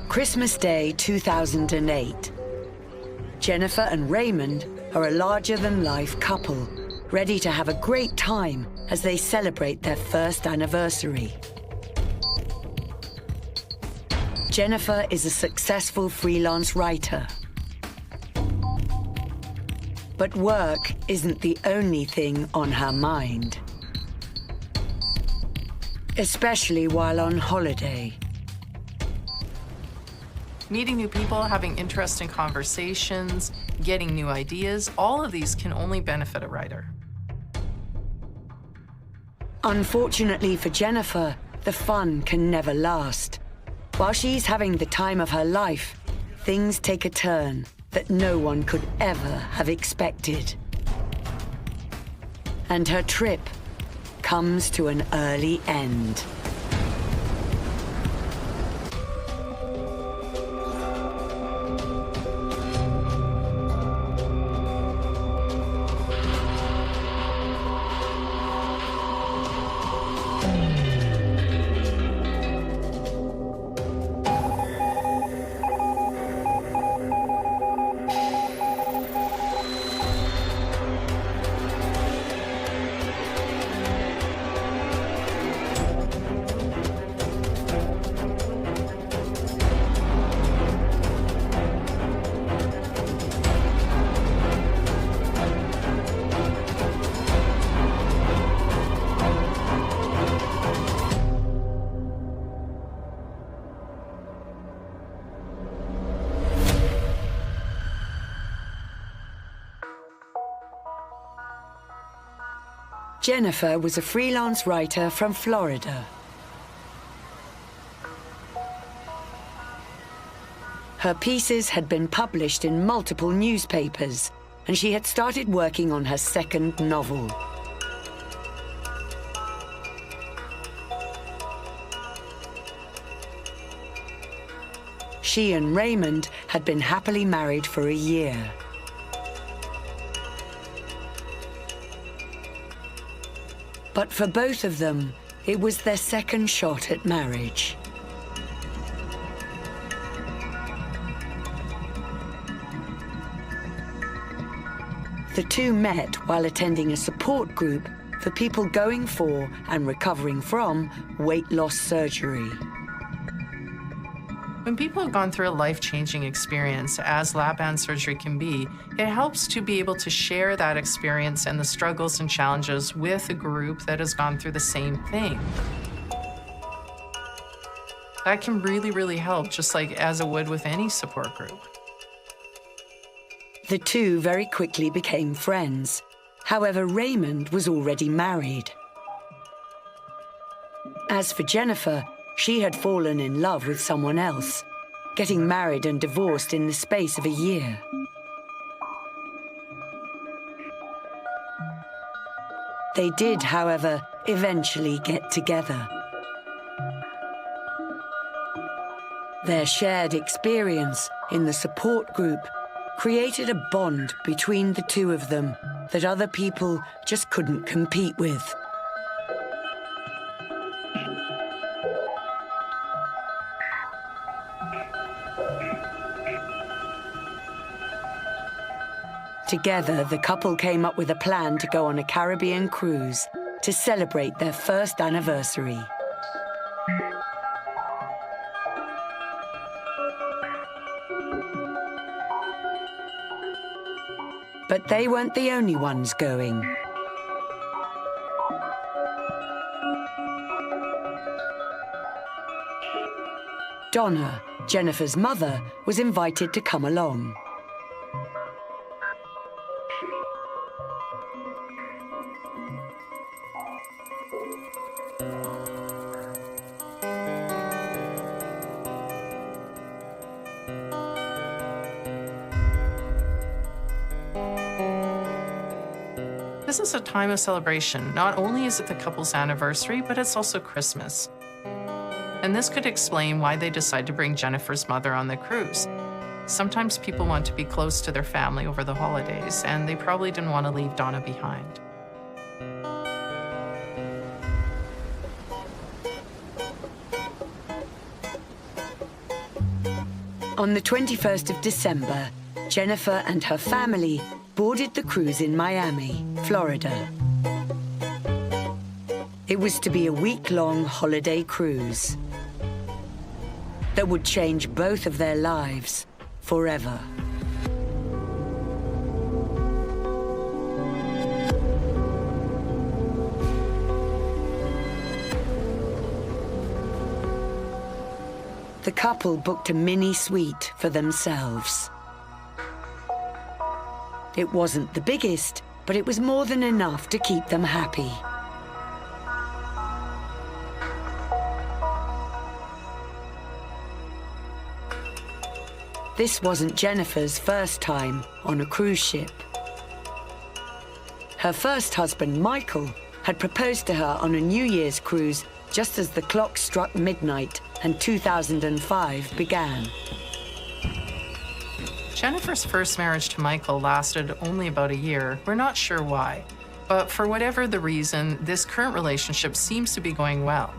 Christmas Day 2008. Jennifer and Raymond are a larger-than-life couple, ready to have a great time as they celebrate their first anniversary. Jennifer is a successful freelance writer. But work isn't the only thing on her mind, especially while on holiday. Meeting new people, having interesting conversations, getting new ideas, all of these can only benefit a writer. Unfortunately for Jennifer, the fun can never last. While she's having the time of her life, things take a turn that no one could ever have expected. And her trip comes to an early end. Jennifer was a freelance writer from Florida. Her pieces had been published in multiple newspapers, and she had started working on her second novel. She and Raymond had been happily married for a year. But for both of them, it was their second shot at marriage. The two met while attending a support group for people going for and recovering from weight loss surgery. When people have gone through a life-changing experience, as lap band surgery can be, it helps to be able to share that experience and the struggles and challenges with a group that has gone through the same thing. That can really, really help, just like as it would with any support group. The two very quickly became friends. However, Raymond was already married. As for Jennifer, she had fallen in love with someone else, getting married and divorced in the space of a year. They did, however, eventually get together. Their shared experience in the support group created a bond between the two of them that other people just couldn't compete with. Together, the couple came up with a plan to go on a Caribbean cruise to celebrate their first anniversary. But they weren't the only ones going. Donna, Jennifer's mother, was invited to come along. This is a time of celebration. Not only is it the couple's anniversary, but it's also Christmas. And this could explain why they decide to bring Jennifer's mother on the cruise. Sometimes people want to be close to their family over the holidays, and they probably didn't want to leave Donna behind. On the 21st of December, Jennifer and her family boarded the cruise in Miami, Florida. It was to be a week-long holiday cruise that would change both of their lives forever. The couple booked a mini suite for themselves. It wasn't the biggest, but it was more than enough to keep them happy. This wasn't Jennifer's first time on a cruise ship. Her first husband, Michael, had proposed to her on a New Year's cruise just as the clock struck midnight and 2005 began. Jennifer's first marriage to Michael lasted only about a year. We're not sure why, but for whatever the reason, this current relationship seems to be going well.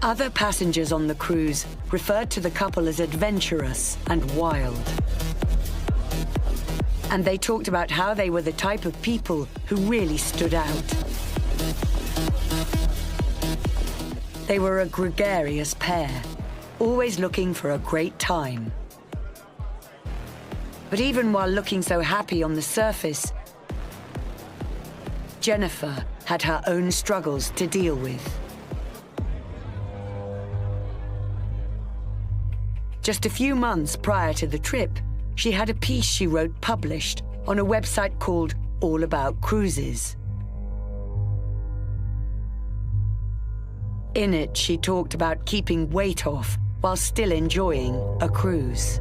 Other passengers on the cruise referred to the couple as adventurous and wild. And they talked about how they were the type of people who really stood out. They were a gregarious pair, always looking for a great time. But even while looking so happy on the surface, Jennifer had her own struggles to deal with. Just a few months prior to the trip, she had a piece she wrote published on a website called All About Cruises. In it, she talked about keeping weight off while still enjoying a cruise.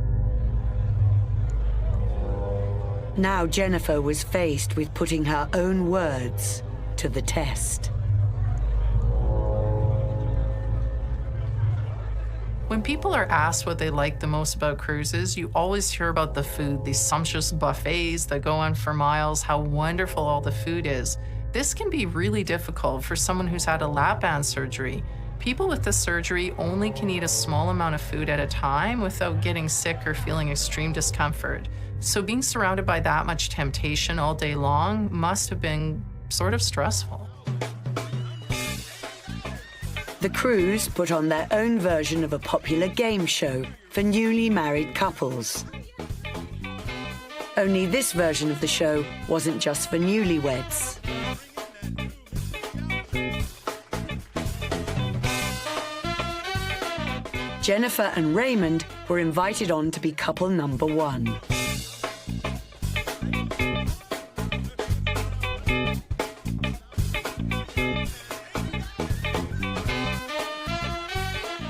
Now Jennifer was faced with putting her own words to the test. When people are asked what they like the most about cruises, you always hear about the food, these sumptuous buffets that go on for miles, how wonderful all the food is. This can be really difficult for someone who's had a lap band surgery. People with this surgery only can eat a small amount of food at a time without getting sick or feeling extreme discomfort. So being surrounded by that much temptation all day long must have been sort of stressful. The cruise put on their own version of a popular game show for newly married couples. Only this version of the show wasn't just for newlyweds. Jennifer and Raymond were invited on to be couple number one.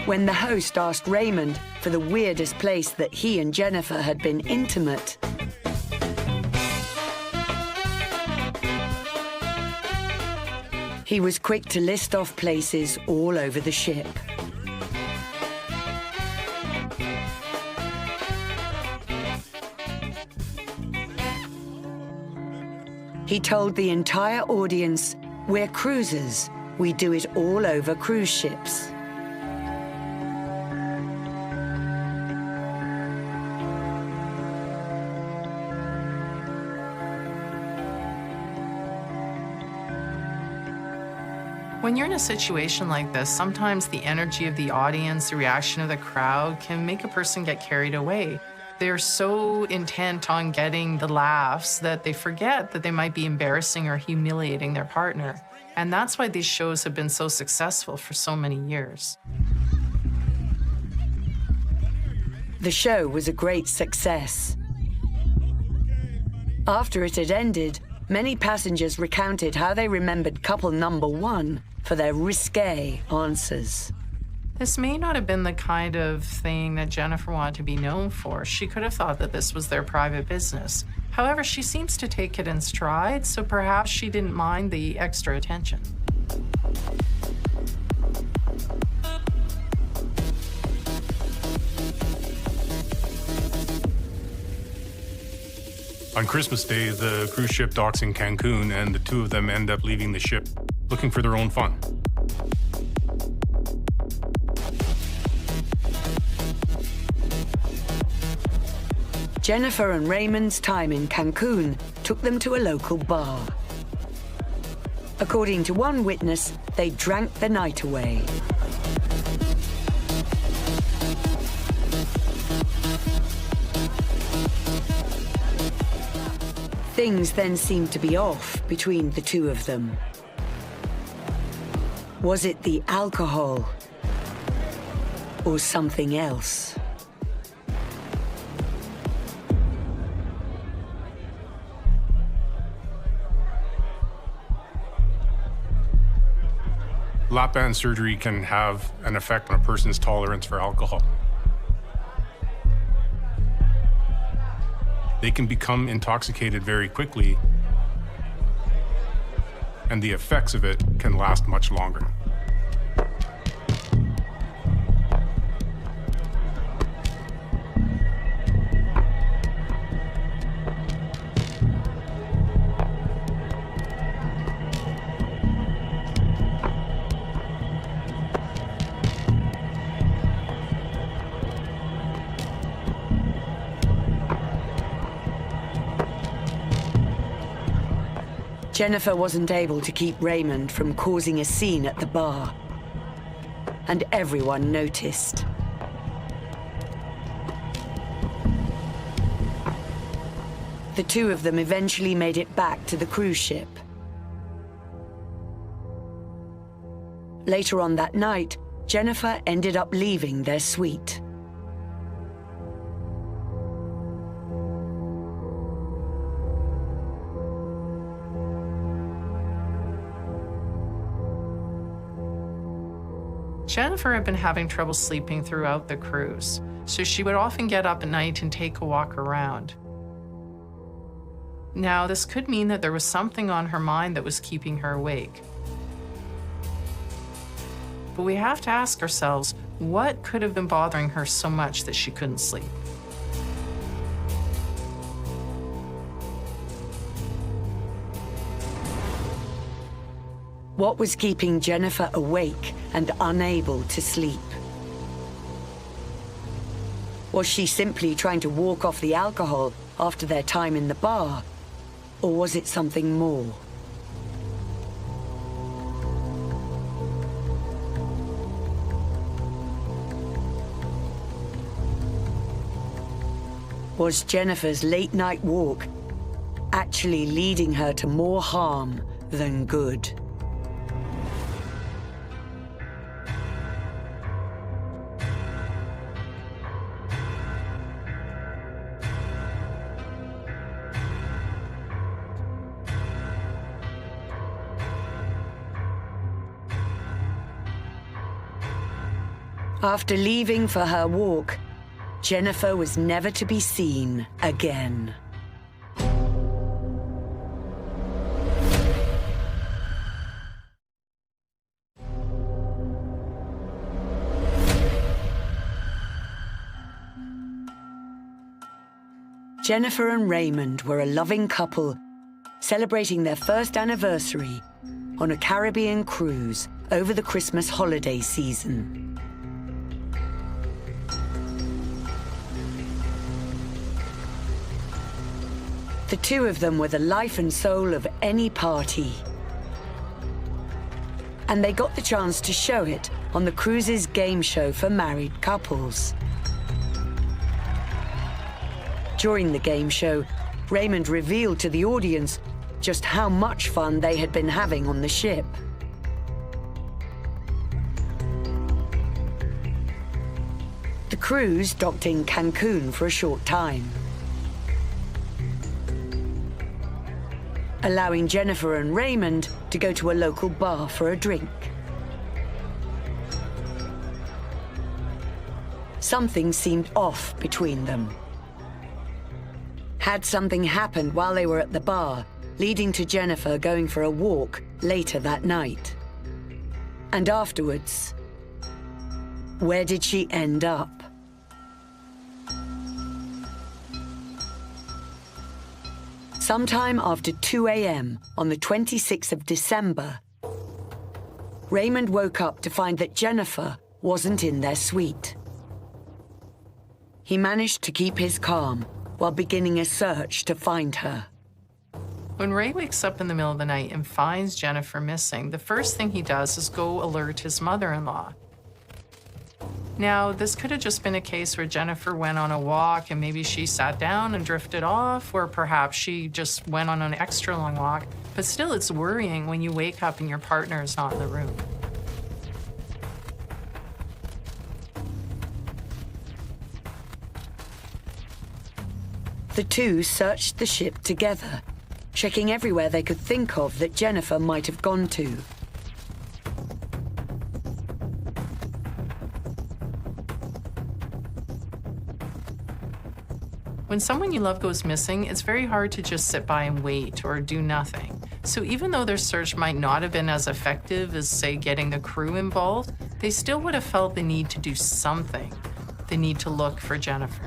When the host asked Raymond for the weirdest place that he and Jennifer had been intimate, he was quick to list off places all over the ship. He told the entire audience, "We're cruisers. We do it all over cruise ships." When you're in a situation like this, sometimes the energy of the audience, the reaction of the crowd can make a person get carried away. They're so intent on getting the laughs that they forget that they might be embarrassing or humiliating their partner. And that's why these shows have been so successful for so many years. The show was a great success. After it had ended, many passengers recounted how they remembered couple number one for their risque answers. This may not have been the kind of thing that Jennifer wanted to be known for. She could have thought that this was their private business. However, she seems to take it in stride, so perhaps she didn't mind the extra attention. On Christmas Day, the cruise ship docks in Cancun, and the two of them end up leaving the ship looking for their own fun. Jennifer and Raymond's time in Cancun took them to a local bar. According to one witness, they drank the night away. Things then seemed to be off between the two of them. Was it the alcohol or something else? Lap band surgery can have an effect on a person's tolerance for alcohol. They can become intoxicated very quickly, and the effects of it can last much longer. Jennifer wasn't able to keep Raymond from causing a scene at the bar, and everyone noticed. The two of them eventually made it back to the cruise ship. Later on that night, Jennifer ended up leaving their suite. Jennifer had been having trouble sleeping throughout the cruise, so she would often get up at night and take a walk around. Now, this could mean that there was something on her mind that was keeping her awake. But we have to ask ourselves, what could have been bothering her so much that she couldn't sleep? What was keeping Jennifer awake and unable to sleep? Was she simply trying to walk off the alcohol after their time in the bar? Or was it something more? Was Jennifer's late-night walk actually leading her to more harm than good? After leaving for her walk, Jennifer was never to be seen again. Jennifer and Raymond were a loving couple celebrating their first anniversary on a Caribbean cruise over the Christmas holiday season. The two of them were the life and soul of any party. And they got the chance to show it on the cruise's game show for married couples. During the game show, Raymond revealed to the audience just how much fun they had been having on the ship. The cruise docked in Cancun for a short time, allowing Jennifer and Raymond to go to a local bar for a drink. Something seemed off between them. Had something happened while they were at the bar, leading to Jennifer going for a walk later that night? And afterwards, where did she end up? Sometime after 2 a.m. on the 26th of December, Raymond woke up to find that Jennifer wasn't in their suite. He managed to keep his calm while beginning a search to find her. When Ray wakes up in the middle of the night and finds Jennifer missing, the first thing he does is go alert his mother-in-law. Now, this could have just been a case where Jennifer went on a walk and maybe she sat down and drifted off, or perhaps she just went on an extra long walk. But still, it's worrying when you wake up and your partner is not in the room. The two searched the ship together, checking everywhere they could think of that Jennifer might have gone to. When someone you love goes missing, it's very hard to just sit by and wait or do nothing. So even though their search might not have been as effective as, say, getting the crew involved, they still would have felt the need to do something. The need to look for Jennifer.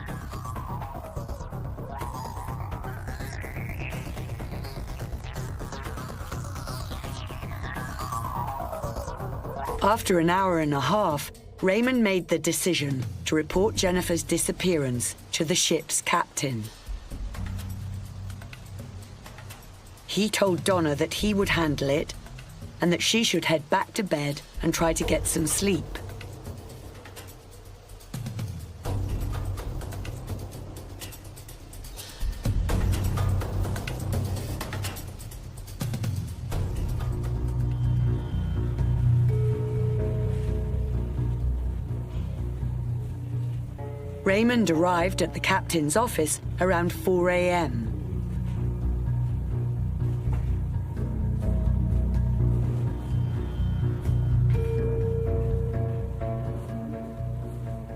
After an hour and a half, Raymond made the decision to report Jennifer's disappearance to the ship's captain. He told Donna that he would handle it and that she should head back to bed and try to get some sleep. Raymond arrived at the captain's office around 4 a.m.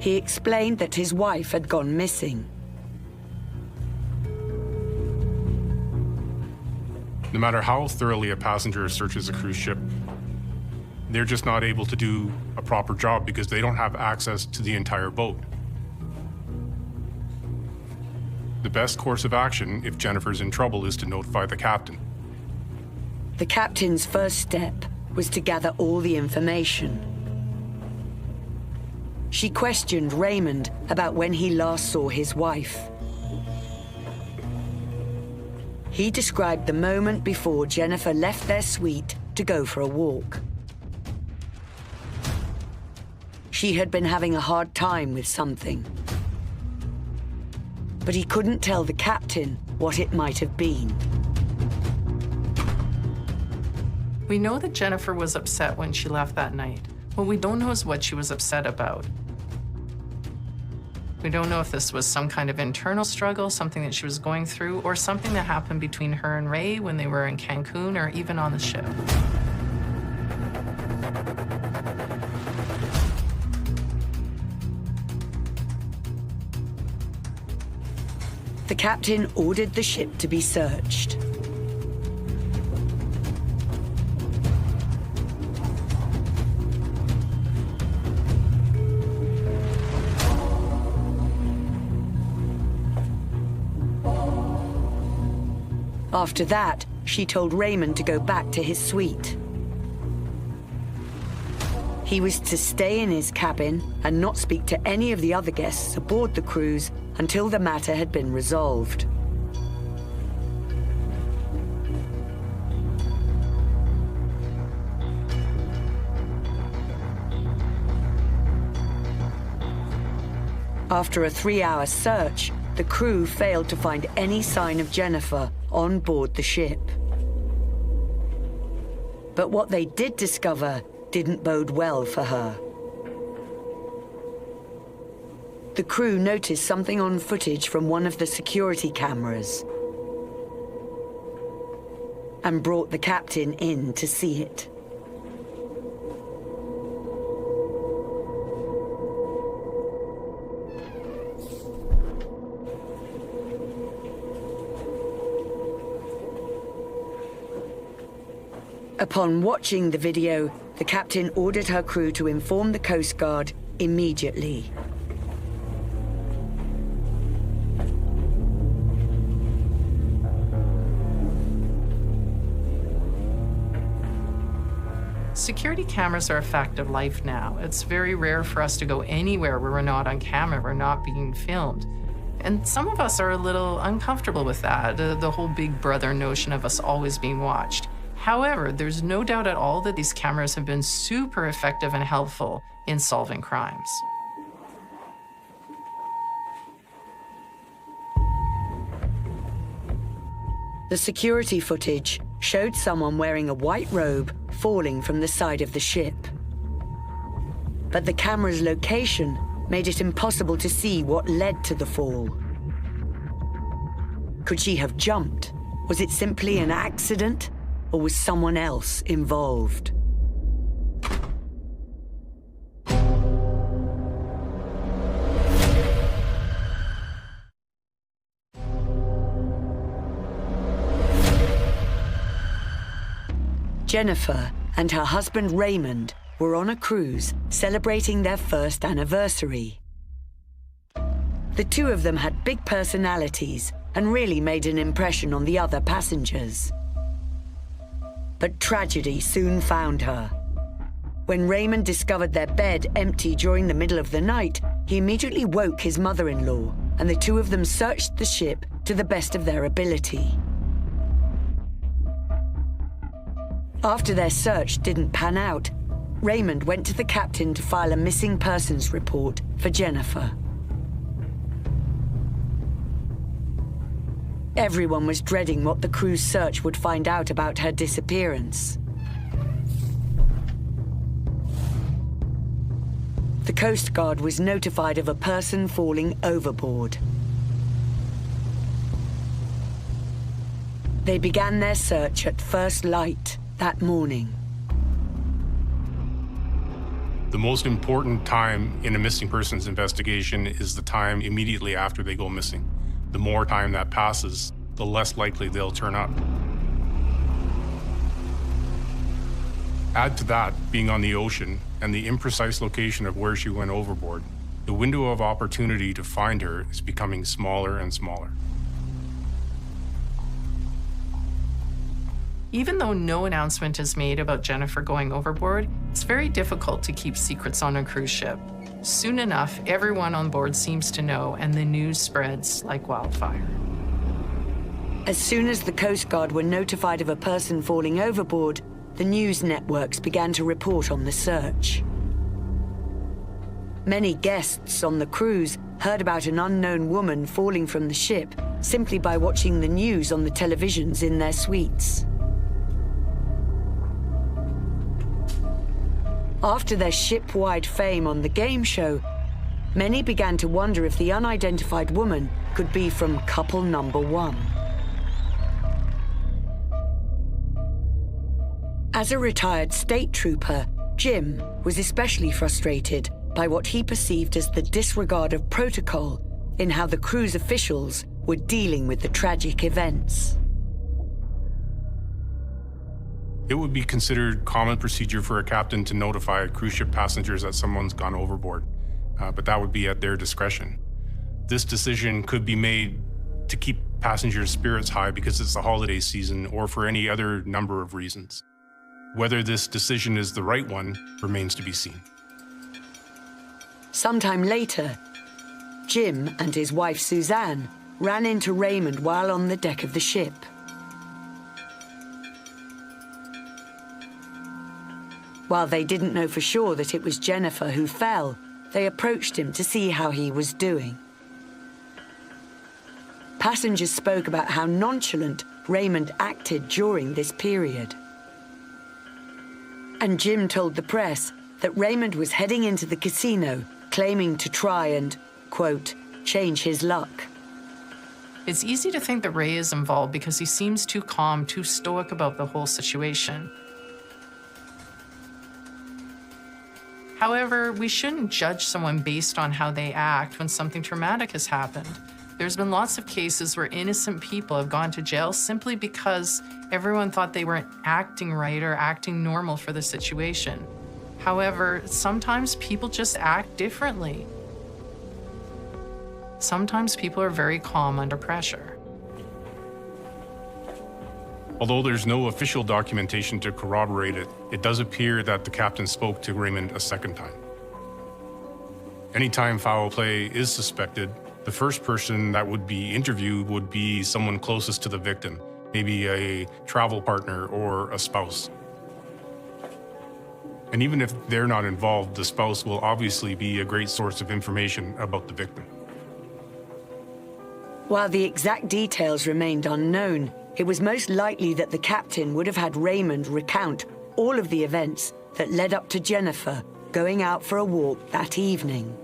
He explained that his wife had gone missing. No matter how thoroughly a passenger searches a cruise ship, they're just not able to do a proper job because they don't have access to the entire boat. The best course of action, if Jennifer's in trouble, is to notify the captain. The captain's first step was to gather all the information. She questioned Raymond about when he last saw his wife. He described the moment before Jennifer left their suite to go for a walk. She had been having a hard time with something, but he couldn't tell the captain what it might have been. We know that Jennifer was upset when she left that night. What we don't know is what she was upset about. We don't know if this was some kind of internal struggle, something that she was going through, or something that happened between her and Ray when they were in Cancun or even on the ship. The captain ordered the ship to be searched. After that, she told Raymond to go back to his suite. He was to stay in his cabin and not speak to any of the other guests aboard the cruise until the matter had been resolved. After a 3-hour search, the crew failed to find any sign of Jennifer on board the ship. But what they did discover didn't bode well for her. The crew noticed something on footage from one of the security cameras and brought the captain in to see it. Upon watching the video, the captain ordered her crew to inform the Coast Guard immediately. Security cameras are a fact of life now. It's very rare for us to go anywhere where we're not on camera, we're not being filmed. And some of us are a little uncomfortable with that, the whole big brother notion of us always being watched. However, there's no doubt at all that these cameras have been super effective and helpful in solving crimes. The security footage showed someone wearing a white robe falling from the side of the ship. But the camera's location made it impossible to see what led to the fall. Could she have jumped? Was it simply an accident, or was someone else involved? Jennifer and her husband Raymond were on a cruise celebrating their first anniversary. The two of them had big personalities and really made an impression on the other passengers. But tragedy soon found her. When Raymond discovered their bed empty during the middle of the night, he immediately woke his mother-in-law, and the two of them searched the ship to the best of their ability. After their search didn't pan out, Raymond went to the captain to file a missing persons report for Jennifer. Everyone was dreading what the crew's search would find out about her disappearance. The Coast Guard was notified of a person falling overboard. They began their search at first light that morning. The most important time in a missing persons investigation is the time immediately after they go missing. The more time that passes, the less likely they'll turn up. Add to that being on the ocean and the imprecise location of where she went overboard, the window of opportunity to find her is becoming smaller and smaller. Even though no announcement is made about Jennifer going overboard, it's very difficult to keep secrets on a cruise ship. Soon enough, everyone on board seems to know, and the news spreads like wildfire. As soon as the Coast Guard were notified of a person falling overboard, the news networks began to report on the search. Many guests on the cruise heard about an unknown woman falling from the ship simply by watching the news on the televisions in their suites. After their ship-wide fame on the game show, many began to wonder if the unidentified woman could be from couple number one. As a retired state trooper, Jim was especially frustrated by what he perceived as the disregard of protocol in how the cruise officials were dealing with the tragic events. It would be considered common procedure for a captain to notify cruise ship passengers that someone's gone overboard, but that would be at their discretion. This decision could be made to keep passengers' spirits high because it's the holiday season or for any other number of reasons. Whether this decision is the right one remains to be seen. Sometime later, Jim and his wife Suzanne ran into Raymond while on the deck of the ship. While they didn't know for sure that it was Jennifer who fell, they approached him to see how he was doing. Passengers spoke about how nonchalant Raymond acted during this period. And Jim told the press that Raymond was heading into the casino, claiming to try and, quote, change his luck. It's easy to think that Ray is involved because he seems too calm, too stoic about the whole situation. However, we shouldn't judge someone based on how they act when something traumatic has happened. There's been lots of cases where innocent people have gone to jail simply because everyone thought they weren't acting right or acting normal for the situation. However, sometimes people just act differently. Sometimes people are very calm under pressure. Although there's no official documentation to corroborate it, it does appear that the captain spoke to Raymond a second time. Anytime foul play is suspected, the first person that would be interviewed would be someone closest to the victim, maybe a travel partner or a spouse. And even if they're not involved, the spouse will obviously be a great source of information about the victim. While the exact details remained unknown, it was most likely that the captain would have had Raymond recount all of the events that led up to Jennifer going out for a walk that evening.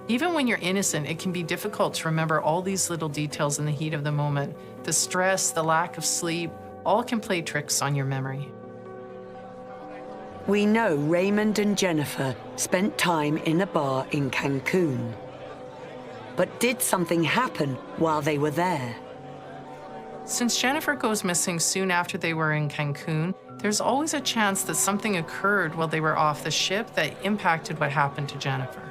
Even when you're innocent, it can be difficult to remember all these little details in the heat of the moment. The stress, the lack of sleep, all can play tricks on your memory. We know Raymond and Jennifer spent time in a bar in Cancun. But did something happen while they were there? Since Jennifer goes missing soon after they were in Cancun, there's always a chance that something occurred while they were off the ship that impacted what happened to Jennifer.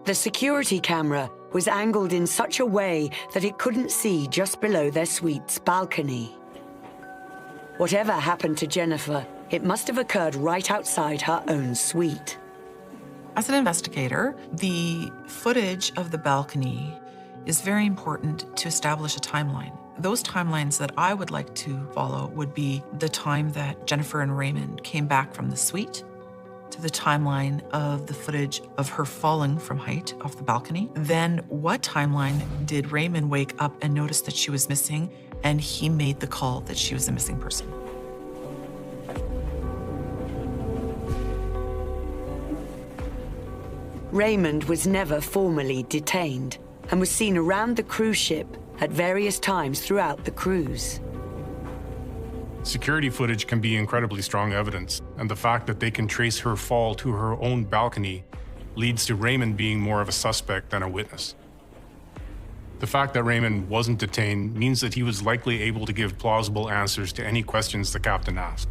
The security camera was angled in such a way that it couldn't see just below their suite's balcony. Whatever happened to Jennifer, it must have occurred right outside her own suite. As an investigator, the footage of the balcony is very important to establish a timeline. Those timelines that I would like to follow would be the time that Jennifer and Raymond came back from the suite, to the timeline of the footage of her falling from height off the balcony. Then what timeline did Raymond wake up and notice that she was missing, and he made the call that she was a missing person? Raymond was never formally detained and was seen around the cruise ship at various times throughout the cruise. Security footage can be incredibly strong evidence, and the fact that they can trace her fall to her own balcony leads to Raymond being more of a suspect than a witness. The fact that Raymond wasn't detained means that he was likely able to give plausible answers to any questions the captain asked.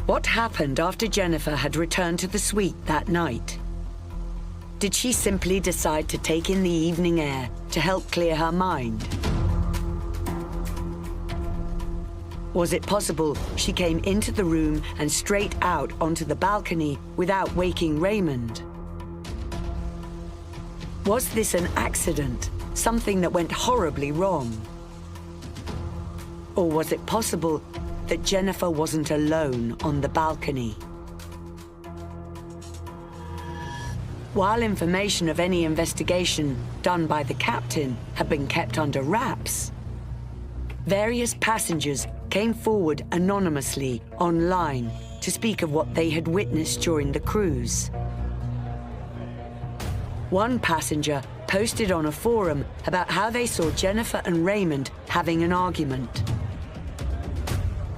What happened after Jennifer had returned to the suite that night? Did she simply decide to take in the evening air to help clear her mind? Was it possible she came into the room and straight out onto the balcony without waking Raymond? Was this an accident, something that went horribly wrong? Or was it possible that Jennifer wasn't alone on the balcony? While information of any investigation done by the captain had been kept under wraps, various passengers came forward anonymously online to speak of what they had witnessed during the cruise. One passenger posted on a forum about how they saw Jennifer and Raymond having an argument,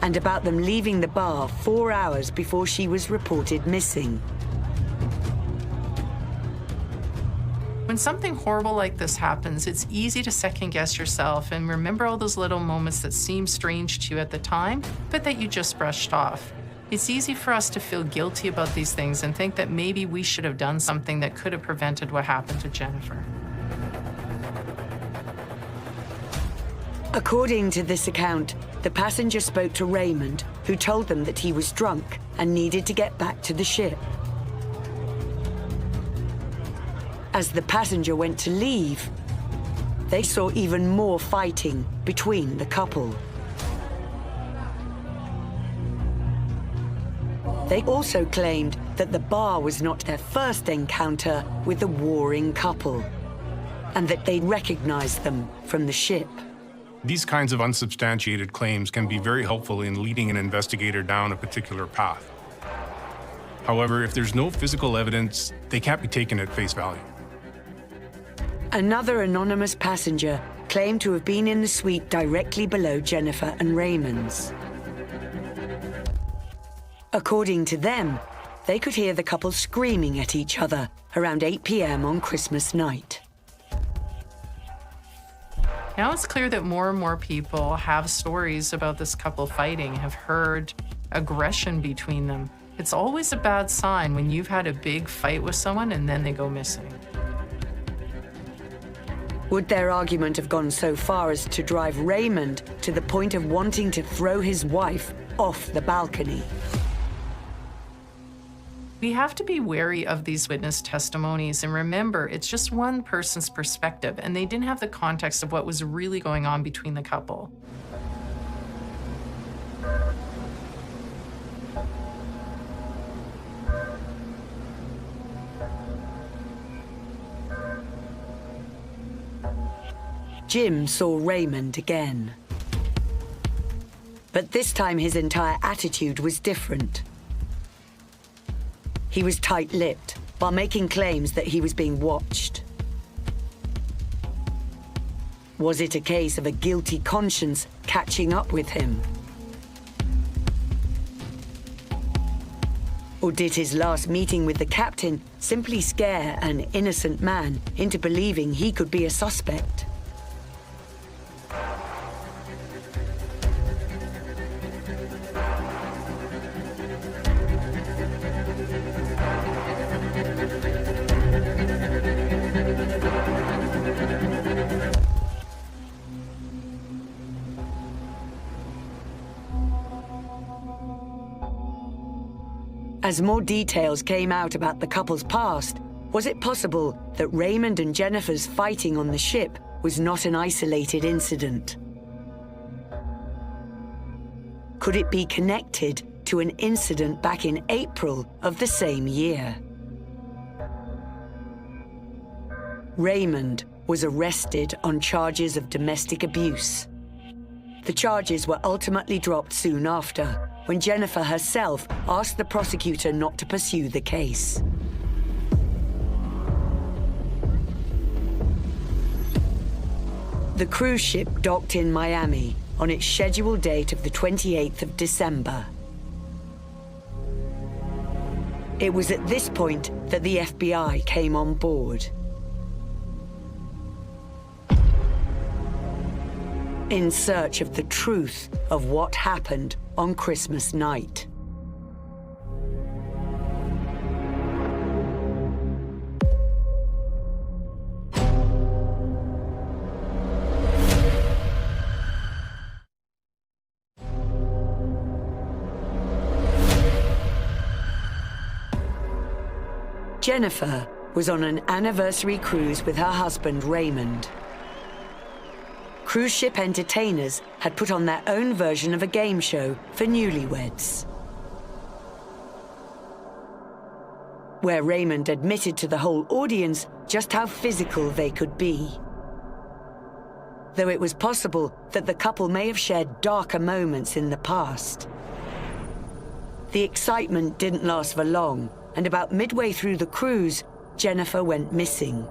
and about them leaving the bar 4 hours before she was reported missing. When something horrible like this happens, it's easy to second-guess yourself and remember all those little moments that seem strange to you at the time, but that you just brushed off. It's easy for us to feel guilty about these things and think that maybe we should have done something that could have prevented what happened to Jennifer. According to this account, the passenger spoke to Raymond, who told them that he was drunk and needed to get back to the ship. As the passenger went to leave, they saw even more fighting between the couple. They also claimed that the bar was not their first encounter with the warring couple, and that they'd recognized them from the ship. These kinds of unsubstantiated claims can be very helpful in leading an investigator down a particular path. However, if there's no physical evidence, they can't be taken at face value. Another anonymous passenger claimed to have been in the suite directly below Jennifer and Raymond's. According to them, they could hear the couple screaming at each other around 8 p.m. on Christmas night. Now it's clear that more and more people have stories about this couple fighting, have heard aggression between them. It's always a bad sign when you've had a big fight with someone and then they go missing. Would their argument have gone so far as to drive Raymond to the point of wanting to throw his wife off the balcony? We have to be wary of these witness testimonies and remember it's just one person's perspective and they didn't have the context of what was really going on between the couple. Jim saw Raymond again. But this time his entire attitude was different. He was tight-lipped while making claims that he was being watched. Was it a case of a guilty conscience catching up with him? Or did his last meeting with the captain simply scare an innocent man into believing he could be a suspect? As more details came out about the couple's past, was it possible that Raymond and Jennifer's fighting on the ship was not an isolated incident? Could it be connected to an incident back in April of the same year? Raymond was arrested on charges of domestic abuse. The charges were ultimately dropped soon after, when Jennifer herself asked the prosecutor not to pursue the case. The cruise ship docked in Miami on its scheduled date of the 28th of December. It was at this point that the FBI came on board. In search of the truth of what happened on Christmas night. Jennifer was on an anniversary cruise with her husband, Raymond. Cruise ship entertainers had put on their own version of a game show for newlyweds, where Raymond admitted to the whole audience just how physical they could be. Though it was possible that the couple may have shared darker moments in the past. The excitement didn't last for long, and about midway through the cruise, Jennifer went missing.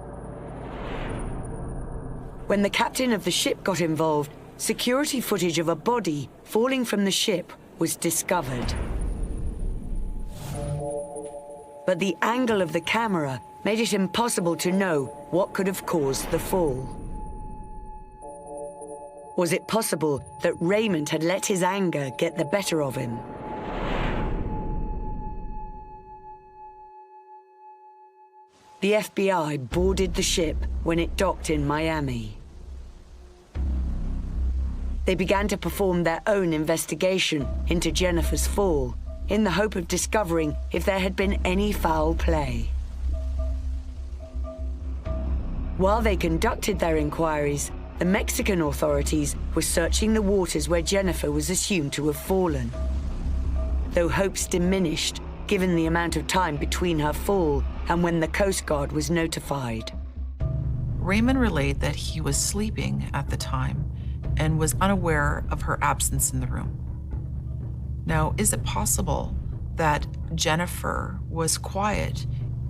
When the captain of the ship got involved, security footage of a body falling from the ship was discovered. But the angle of the camera made it impossible to know what could have caused the fall. Was it possible that Raymond had let his anger get the better of him? The FBI boarded the ship when it docked in Miami. They began to perform their own investigation into Jennifer's fall in the hope of discovering if there had been any foul play. While they conducted their inquiries, the Mexican authorities were searching the waters where Jennifer was assumed to have fallen. Though hopes diminished given the amount of time between her fall and when the Coast Guard was notified. Raymond relayed that he was sleeping at the time and was unaware of her absence in the room. Now, is it possible that Jennifer was quiet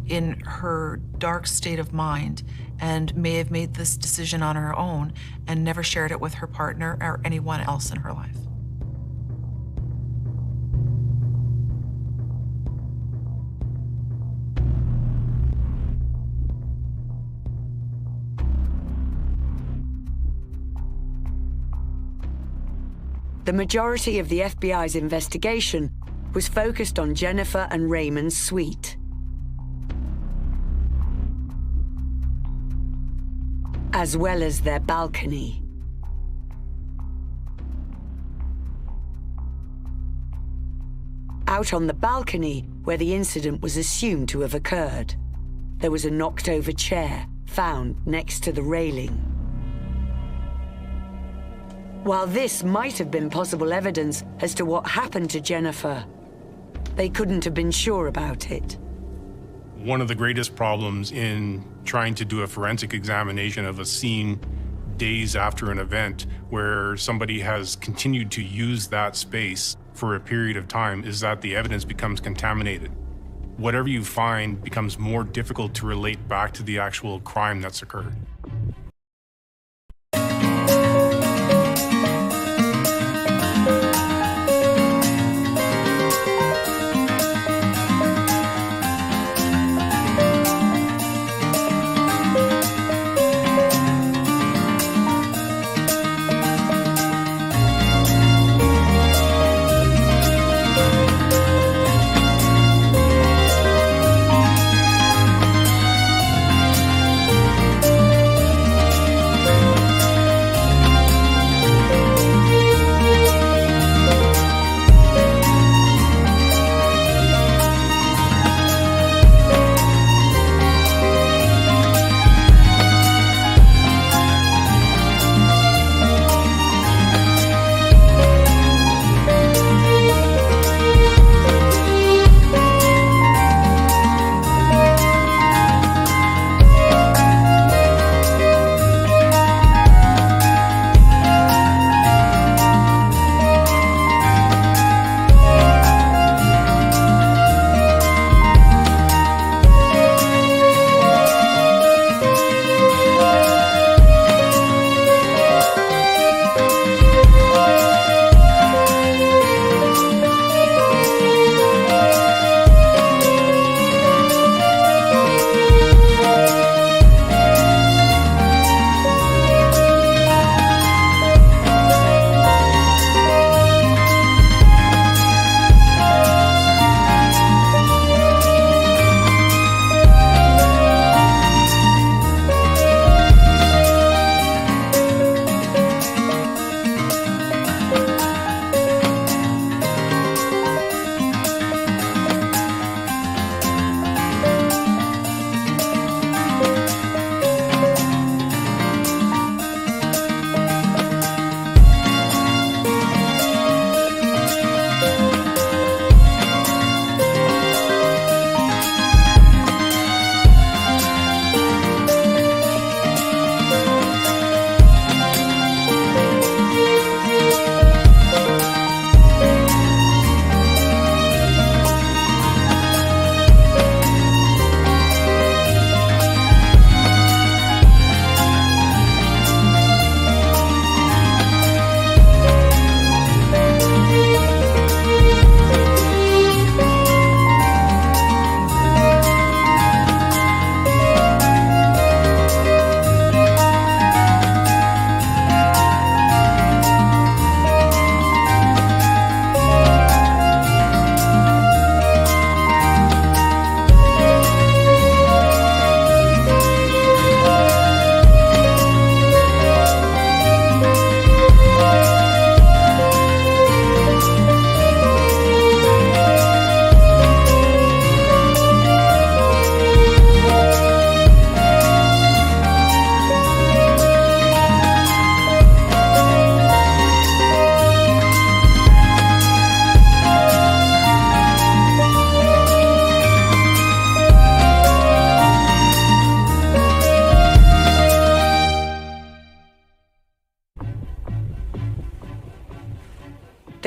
in her dark state of mind and may have made this decision on her own and never shared it with her partner or anyone else in her life? The majority of the FBI's investigation was focused on Jennifer and Raymond's suite. As well as their balcony. Out on the balcony, where the incident was assumed to have occurred, there was a knocked-over chair found next to the railing. While this might have been possible evidence as to what happened to Jennifer, they couldn't have been sure about it. One of the greatest problems in trying to do a forensic examination of a scene days after an event where somebody has continued to use that space for a period of time is that the evidence becomes contaminated. Whatever you find becomes more difficult to relate back to the actual crime that's occurred.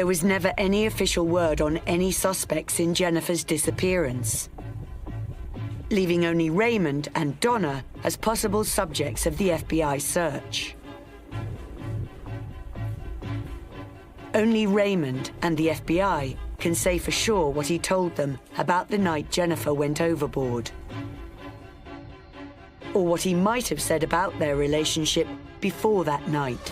There was never any official word on any suspects in Jennifer's disappearance, leaving only Raymond and Donna as possible subjects of the FBI search. Only Raymond and the FBI can say for sure what he told them about the night Jennifer went overboard, or what he might have said about their relationship before that night.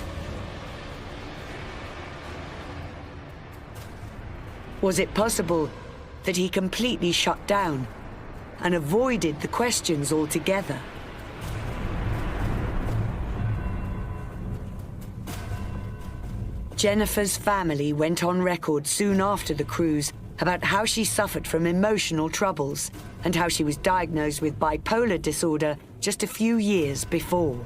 Was it possible that he completely shut down and avoided the questions altogether? Jennifer's family went on record soon after the cruise about how she suffered from emotional troubles and how she was diagnosed with bipolar disorder just a few years before.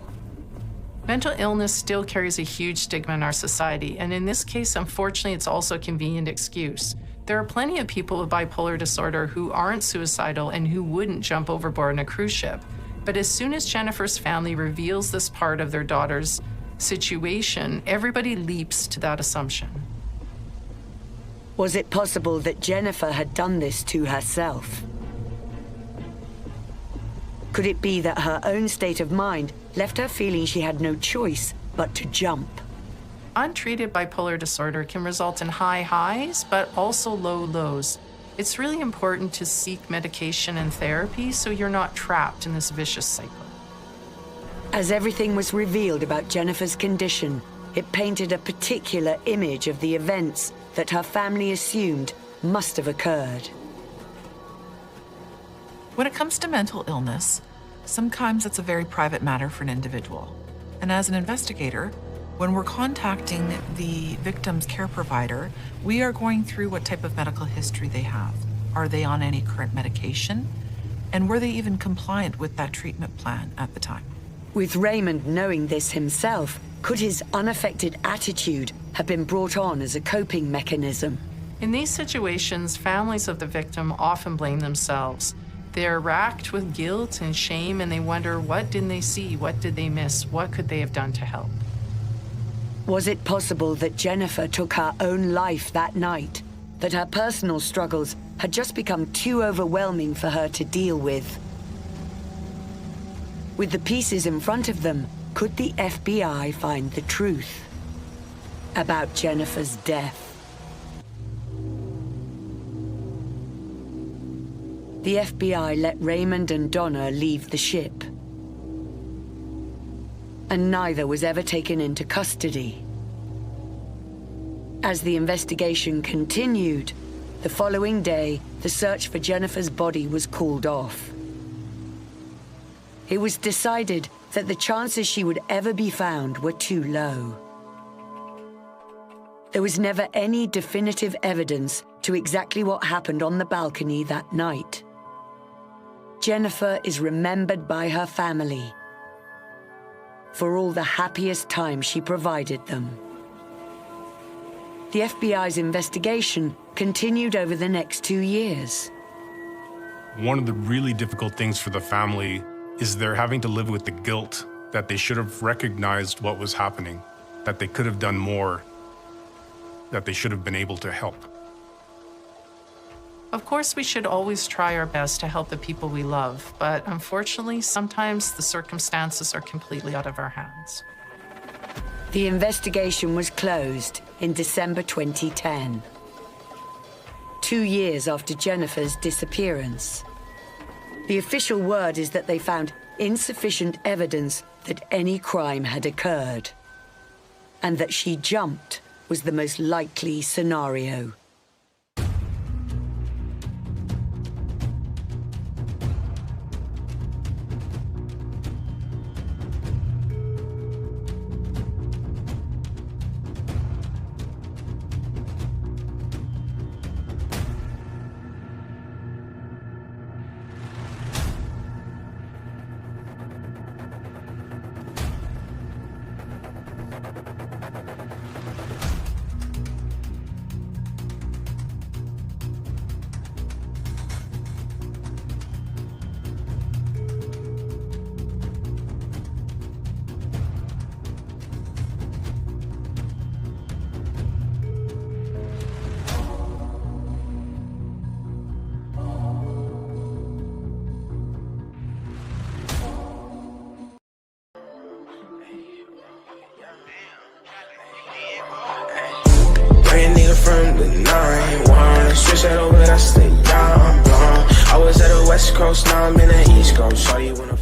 Mental illness still carries a huge stigma in our society, and in this case, unfortunately, it's also a convenient excuse. There are plenty of people with bipolar disorder who aren't suicidal and who wouldn't jump overboard on a cruise ship. But as soon as Jennifer's family reveals this part of their daughter's situation, everybody leaps to that assumption. Was it possible that Jennifer had done this to herself? Could it be that her own state of mind left her feeling she had no choice but to jump? Untreated bipolar disorder can result in high highs, but also low lows. It's really important to seek medication and therapy so you're not trapped in this vicious cycle. As everything was revealed about Jennifer's condition, it painted a particular image of the events that her family assumed must have occurred. When it comes to mental illness, sometimes it's a very private matter for an individual. And as an investigator, when we're contacting the victim's care provider, we are going through what type of medical history they have. Are they on any current medication? And were they even compliant with that treatment plan at the time? With Raymond knowing this himself, could his unaffected attitude have been brought on as a coping mechanism? In these situations, families of the victim often blame themselves. They're racked with guilt and shame, and they wonder, what didn't they see? What did they miss? What could they have done to help? Was it possible that Jennifer took her own life that night? That her personal struggles had just become too overwhelming for her to deal with? With the pieces in front of them, could the FBI find the truth about Jennifer's death? The FBI let Raymond and Donna leave the ship, and neither was ever taken into custody. As the investigation continued, the following day, the search for Jennifer's body was called off. It was decided that the chances she would ever be found were too low. There was never any definitive evidence to exactly what happened on the balcony that night. Jennifer is remembered by her family for all the happiest time she provided them. The FBI's investigation continued over the next 2 years. One of the really difficult things for the family is they're having to live with the guilt that they should have recognized what was happening, that they could have done more, that they should have been able to help. Of course, we should always try our best to help the people we love, but unfortunately, sometimes the circumstances are completely out of our hands. The investigation was closed in December 2010, 2 years after Jennifer's disappearance. The official word is that they found insufficient evidence that any crime had occurred, and that she jumped was the most likely scenario. From the 9-1, switch that over, that's the young blonde. I was at the West Coast, now I'm in the East Coast. Saw you when